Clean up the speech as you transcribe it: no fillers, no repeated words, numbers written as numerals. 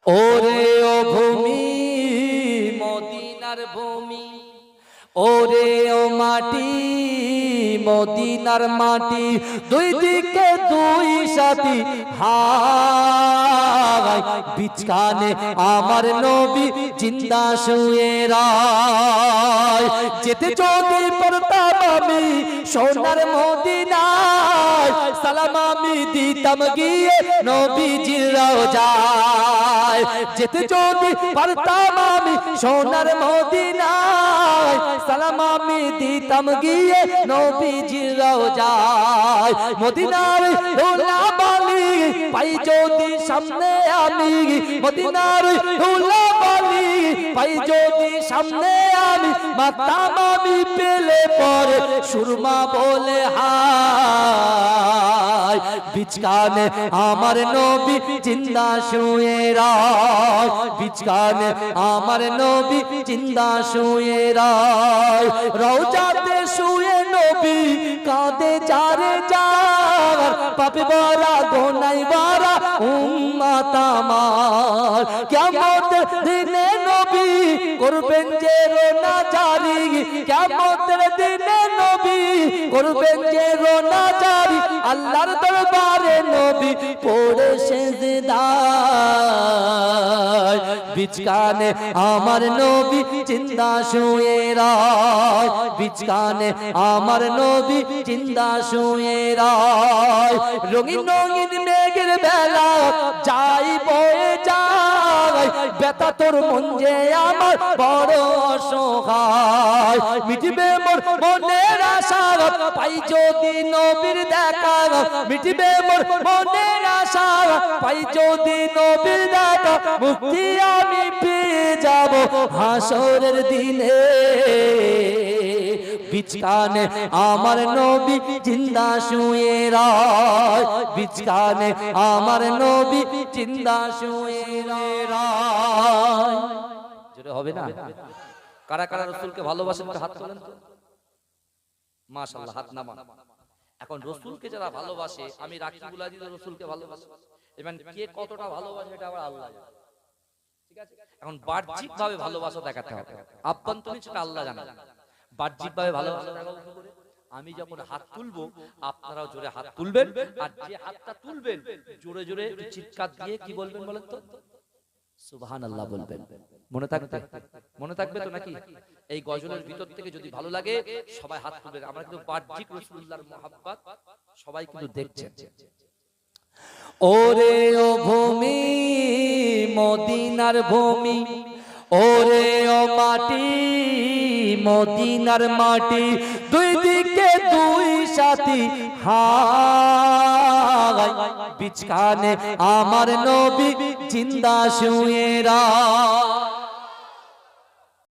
ওরে ও ভূমি মদিনার ভূমি, ওরে ও মাটি মদিনার মাটি, দুই দিকে দুই সাথী হায়, বিচকানে আমার নবী জিন্দা শুয়ে রায়। যেতে যদি পারতাম আমি সোনার মদিনায়, সালাম আমি দিতাম গিয়ে নবীজির রওজায়। যেতে যদি পারতাম আমি সোনার মদিনায়, সালাম আমি দিতাম গিয়ে নবীজির রওজায়। মদিনার ধুলাবালি পাই যদি সামনে আমি, মদিনার ধুলাবালি পাই যদি সামনে আমি, মাতাম আমি পেলে পরে সুরমা বলে হায়। বিচকানে আমার নবী জিন্দা শুয়ে রায়, বিচকানে আমার নবী জিন্দা শুয়ে রায়। রওজাতে শুয়ে নবী কাঁদে যারে যার, পাপে ভরা গোনাই ভরা উম্মত আমার। কিয়ামতের দিনে নবী করবেন যে রোনা জারি, কিয়ামতের দিনে নবী করবেন যে রোনা জারি, আল্লাহর দরবারে নবী পড়ে সিজদায়। বিচকানে আমার নবী জিন্দা শুয়ে রায়, বিচকানে আমার নবী জিন্দা শুয়ে রায়। রঙিন রঙিন মেঘের বেলা যাই বয়ে যায়, বেতা তোর মন যে আমার বড় অসহায়। মিটিবে মোর মনের আশা পাই যদি নবীর দেখা, মিটিবে মোর মনের আশা পাই যদি নবীর দেখা, মুক্তি আমি পেয়ে যাব হাসরের দিনে। বিচকানে আমার নবী জিন্দা শুয়ে রায়, বিচকানে আমার নবী জিন্দা শুয়ে রায়। জোরে হবে না? কারা কারা রাসূলকে ভালোবাসেন একটু হাত তোলেন তো। মাশাআল্লাহ, হাত নামান। এখন রাসূলকে যারা ভালোবাসে, আমি রাকিবুল আদিল রাসূলকে ভালোবাসি, এবং কে কতটা ভালোবাসে এটা আবার আল্লাহ জানে, ঠিক আছে? এখন বাহ্যিক ভাবে ভালোবাসা দেখাতে হবে, আভ্যন্তরীণ সেটা আল্লাহ জানে। বাহ্যিক ভাবে ভালোবাসা দেখাবো কি করে? আমি যখন হাত তুলবো আপনারাও জোরে হাত তুলবেন, আর যে হাতটা তুলবেন জোরে জোরে চিৎকার দিয়ে কি বলবেন বলেন তো? সুবহানাল্লাহ বলবেন। মনে থাকবে? মনে থাকবে তো নাকি? এই গজলের ভিতর থেকে যদি ভালো লাগে সবাই হাত তুলবেন। আমরা কিন্তু বাহ্যিক রাসূলুল্লাহর মুহাব্বত সবাই কিন্তু দেখছেন। ওরে ও ভূমি মদিনার ভূমি, ওরে ও মাটি মদিনার মাটি, দুই দিকে দুই সাথী হায়, বিচকানে আমার নবী জিন্দা শুয়ে রায়।